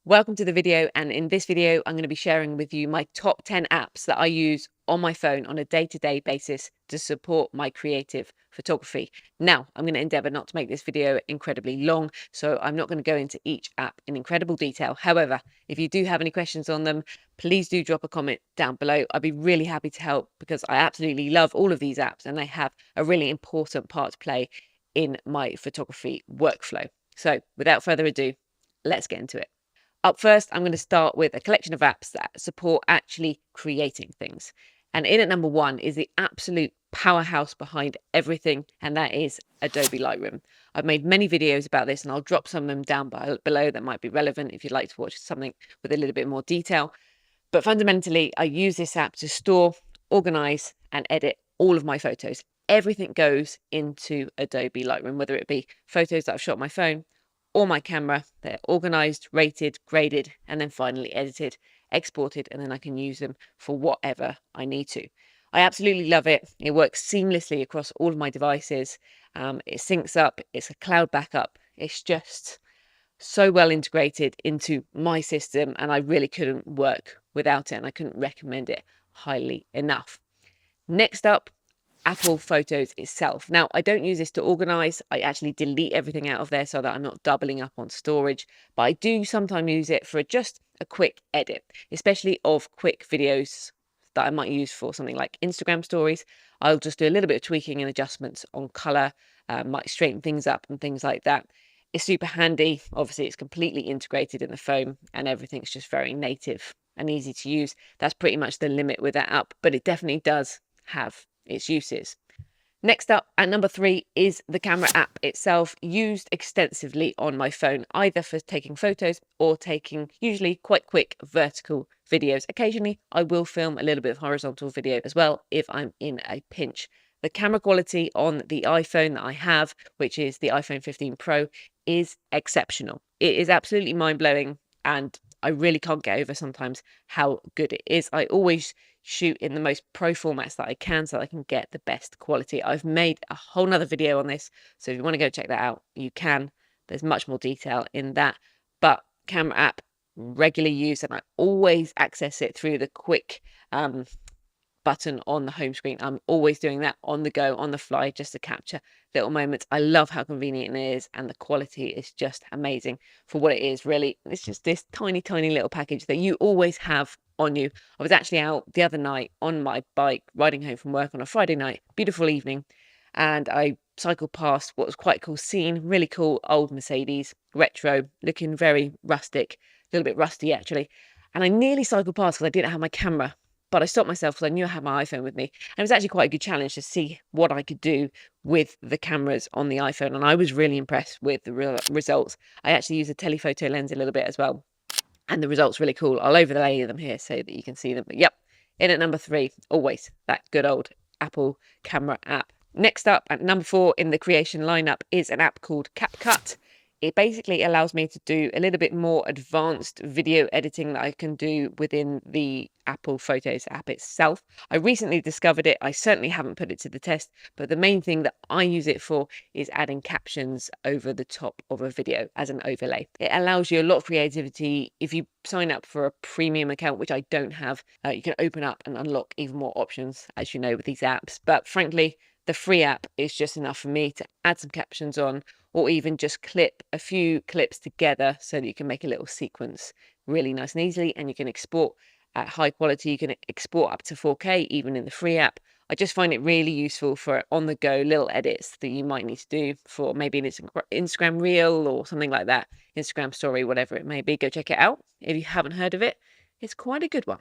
Welcome to the video, and in this video I'm going to be sharing with you my top 10 apps that I use on my phone on a day-to-day basis to support my creative photography. Now, I'm going to endeavour not to make this video incredibly long, so I'm not going to go into each app in incredible detail. However, if you do have any questions on them, please do drop a comment down below. I'd be really happy to help because I absolutely love all of these apps and they have a really important part to play in my photography workflow. So without further ado, let's get into it. Up first, I'm going to start with a collection of apps that support actually creating things. And in at number one is the absolute powerhouse behind everything, and that is Adobe Lightroom. I've made many videos about this, and I'll drop some of them down below that might be relevant if you'd like to watch something with a little bit more detail. But fundamentally, I use this app to store, organize, and edit all of my photos. Everything goes into Adobe Lightroom, whether it be photos that I've shot on my phone or my camera. They're organized, rated, graded, and then finally edited, exported, and then I can use them for whatever I need to. I absolutely love it. It works seamlessly across all of my devices. It syncs up. It's a cloud backup. It's just so well integrated into my system, and I really couldn't work without it, and I couldn't recommend it highly enough. Next up, Apple Photos itself. Now, I don't use this to organize. I actually delete everything out of there so that I'm not doubling up on storage, but I do sometimes use it for just a quick edit, especially of quick videos that I might use for something like Instagram stories. I'll just do a little bit of tweaking and adjustments on color, might straighten things up and things like that. It's super handy. Obviously, it's completely integrated in the phone and everything's just very native and easy to use. That's pretty much the limit with that app, but it definitely does have its uses. Next up at number 3 is the camera app itself, used extensively on my phone, either for taking photos or taking usually quite quick vertical videos. Occasionally I will film a little bit of horizontal video as well if I'm in a pinch. The camera quality on the iPhone that I have, which is the iPhone 15 Pro, is exceptional. It is absolutely mind-blowing, and I really can't get over sometimes how good it is. I always shoot in the most pro formats that I can so that I can get the best quality. I've made a whole nother video on this, so if you want to go check that out, you can. There's much more detail in that, but camera app regularly used, and I always access it through the quick button on the home screen. I'm always doing that on the go, on the fly, just to capture little moments. I love how convenient it is, and the quality is just amazing for what it is. Really, it's just this tiny little package that you always have on you. I was actually out the other night on my bike riding home from work on a Friday night, beautiful evening, and I cycled past what was quite a cool scene, really cool old Mercedes, retro, looking very rustic, a little bit rusty actually, and I nearly cycled past because I didn't have my camera. But I stopped myself because I knew I had my iPhone with me. And it was actually quite a good challenge to see what I could do with the cameras on the iPhone. And I was really impressed with the results. I actually use a telephoto lens a little bit as well. And the results really cool. I'll overlay them here so that you can see them. But yep, in at number 3, always that good old Apple camera app. Next up at number 4 in the creation lineup is an app called CapCut. It basically allows me to do a little bit more advanced video editing that I can do within the Apple Photos app itself. I recently discovered it. I certainly haven't put it to the test, but the main thing that I use it for is adding captions over the top of a video as an overlay. It allows you a lot of creativity. If you sign up for a premium account, which I don't have, you can open up and unlock even more options, as you know, with these apps. But frankly, the free app is just enough for me to add some captions on, or even just clip a few clips together so that you can make a little sequence really nice and easily, and you can export at high quality. You can export up to 4K even in the free app. I just find it really useful for on-the-go little edits that you might need to do for maybe an Instagram reel or something like that, Instagram story, whatever it may be. Go check it out if you haven't heard of it. It's quite a good one.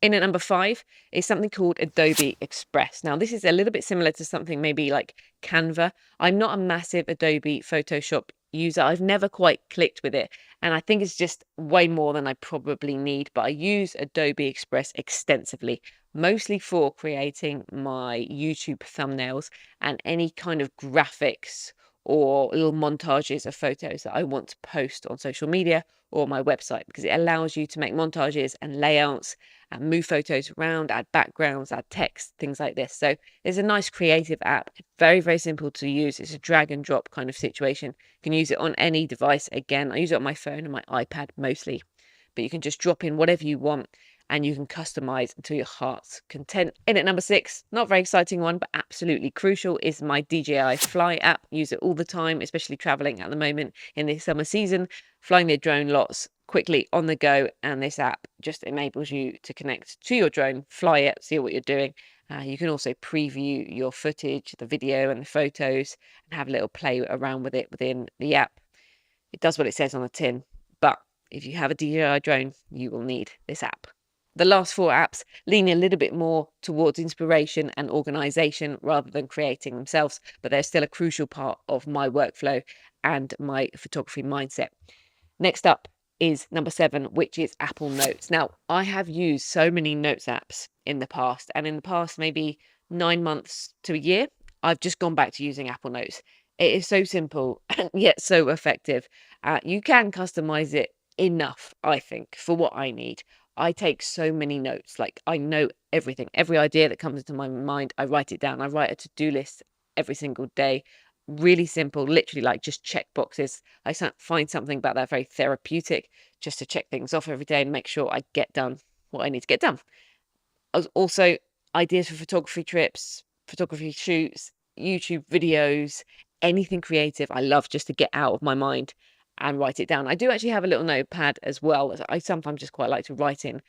In at number 5 is something called Adobe Express. Now, this is a little bit similar to something maybe like Canva. I'm not a massive Adobe Photoshop user. I've never quite clicked with it, and I think it's just way more than I probably need. But I use Adobe Express extensively, mostly for creating my YouTube thumbnails and any kind of graphics or little montages of photos that I want to post on social media or my website, because it allows you to make montages and layouts and move photos around, add backgrounds, add text, things like this. So it's a nice creative app, very simple to use. It's a drag and drop kind of situation. You can use it on any device. Again, I use it on my phone and my iPad mostly. but you can just drop in whatever you want and you can customize to your heart's content. In at number 6, not very exciting one, but absolutely crucial, is my DJI Fly app. Use it all the time, especially traveling at the moment in this summer season, flying the drone lots quickly on the go. And this app just enables you to connect to your drone, fly it, see what you're doing. You can also preview your footage, the video and the photos, and have a little play around with it within the app. It does what it says on the tin, but if you have a DJI drone, you will need this app. The last 4 apps lean a little bit more towards inspiration and organization rather than creating themselves, but they're still a crucial part of my workflow and my photography mindset. Next up is number 7, which is Apple Notes. Now, I have used so many notes apps in the past, and in the past maybe 9 months to a year, I've just gone back to using Apple Notes. It is so simple and yet so effective. You can customize it enough, I think, for what I need. I take so many notes. Like, I know everything, every idea that comes into my mind, I write it down. I write a to-do list every single day. Really simple, literally like just check boxes. I find something about that very therapeutic, just to check things off every day and make sure I get done what I need to get done. Also, ideas for photography trips, photography shoots, YouTube videos, anything creative. I love just to get out of my mind and write it down. I do actually have a little notepad as well. I sometimes just quite like to write in.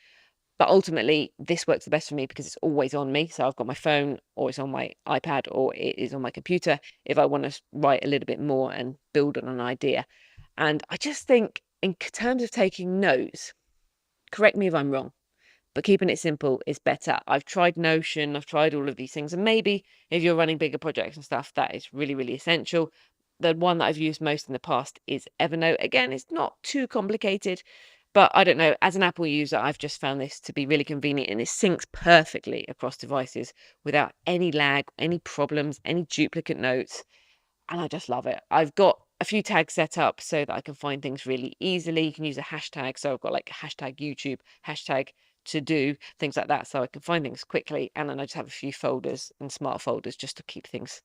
But ultimately, this works the best for me because it's always on me. So I've got my phone, or it's on my iPad, or it is on my computer if I want to write a little bit more and build on an idea. And I just think, in terms of taking notes, correct me if I'm wrong, but keeping it simple is better. I've tried Notion, I've tried all of these things. And maybe if you're running bigger projects and stuff, that is really, really essential. The one that I've used most in the past is Evernote. Again, it's not too complicated. But I don't know, as an Apple user, I've just found this to be really convenient, and it syncs perfectly across devices without any lag, any problems, any duplicate notes. And I just love it. I've got a few tags set up so that I can find things really easily. You can use a hashtag. So I've got like hashtag YouTube, hashtag to do, things like that. So I can find things quickly. And then I just have a few folders and smart folders just to keep things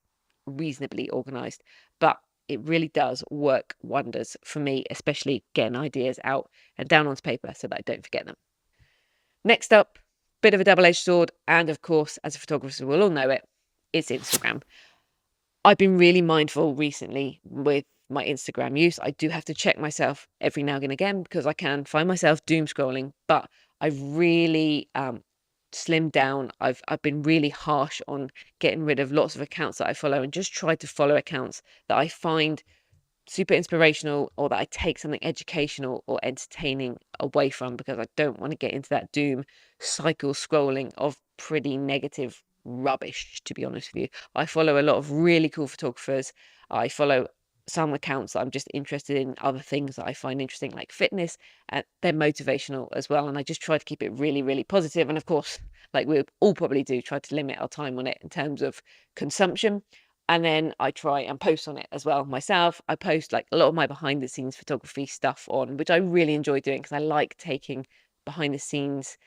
reasonably organized. But it really does work wonders for me, especially getting ideas out and down onto paper so that I don't forget them. Next up, bit of a double-edged sword, and of course, as a photographer, we'll all know it, it's Instagram. I've been really mindful recently with my Instagram use. I do have to check myself every now and again because I can find myself doom scrolling, but I've really slimmed down. I've been really harsh on getting rid of lots of accounts that I follow and just tried to follow accounts that I find super inspirational or that I take something educational or entertaining away from, because I don't want to get into that doom cycle scrolling of pretty negative rubbish, to be honest with you. I follow a lot of really cool photographers. I follow some accounts that I'm just interested in, other things that I find interesting, like fitness, and they're motivational as well. And I just try to keep it really, really positive. And of course, like we all probably do, try to limit our time on it in terms of consumption. And then I try and post on it as well myself. I post like a lot of my behind the scenes photography stuff on, which I really enjoy doing because I like taking behind the scenes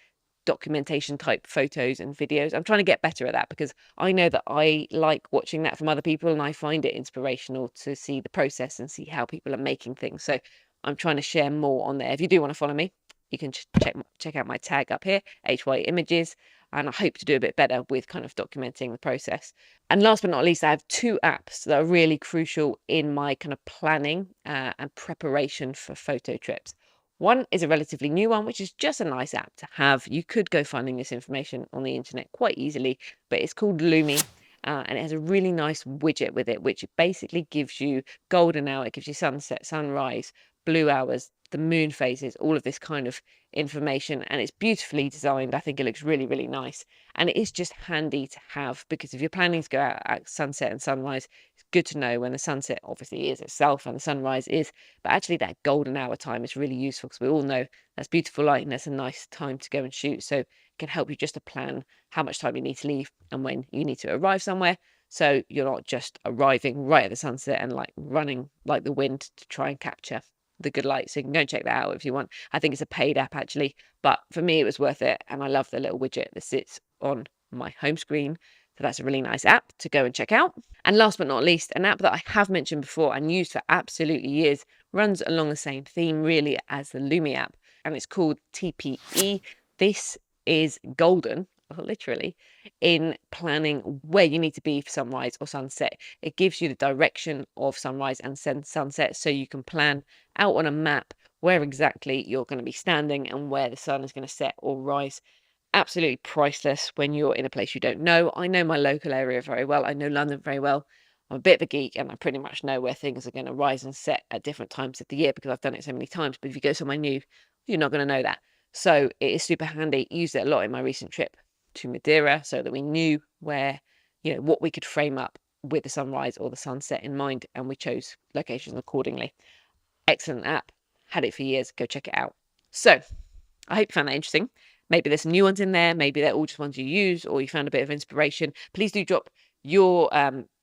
documentation type photos and videos. I'm trying to get better at that because I know that I like watching that from other people and I find it inspirational to see the process and see how people are making things. So I'm trying to share more on there. If you do want to follow me, you can check out my tag up here, HY Images, and I hope to do a bit better with kind of documenting the process. And last but not least, I have 2 apps that are really crucial in my kind of planning and preparation for photo trips. One is a relatively new one, which is just a nice app to have. You could go finding this information on the internet quite easily, but it's called Lumy. And it has a really nice widget with it, which basically gives you golden hour, it gives you sunset, sunrise, blue hours, the moon phases, all of this kind of information. And it's beautifully designed. I think it looks really, really nice. And it is just handy to have because if you're planning to go out at sunset and sunrise, it's good to know when the sunset obviously is itself and the sunrise is. But actually, that golden hour time is really useful because we all know that's beautiful light and that's a nice time to go and shoot. So it can help you just to plan how much time you need to leave and when you need to arrive somewhere. So you're not just arriving right at the sunset and like running like the wind to try and capture the good light. So you can go and check that out if you want. I think it's a paid app actually, but for me it was worth it, and I love the little widget that sits on my home screen. So that's a really nice app to go and check out. And last but not least, an app that I have mentioned before and used for absolutely years, runs along the same theme really as the Lumy app, and it's called TPE. This is golden, literally, in planning where you need to be for sunrise or sunset. It gives you the direction of sunrise and sunset, so you can plan out on a map where exactly you're going to be standing and where the sun is going to set or rise. Absolutely priceless when you're in a place you don't know. I know my local area very well. I know London very well. I'm a bit of a geek and I pretty much know where things are going to rise and set at different times of the year because I've done it so many times. But if you go somewhere new, you're not going to know that. So it is super handy. Used it a lot in my recent trip to Madeira so that we knew where, what we could frame up with the sunrise or the sunset in mind, and we chose locations accordingly. Excellent app. Had it for years. Go check it out. So I hope you found that interesting. Maybe there's some new ones in there. Maybe they're all just ones you use, or you found a bit of inspiration. Please do drop your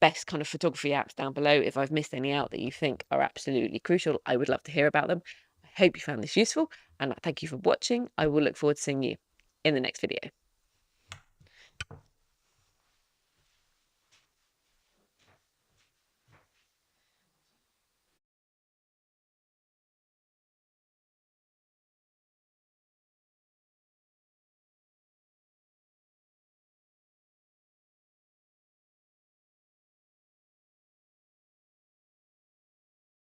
best kind of photography apps down below. If I've missed any out that you think are absolutely crucial, I would love to hear about them. I hope you found this useful, and thank you for watching. I will look forward to seeing you in the next video.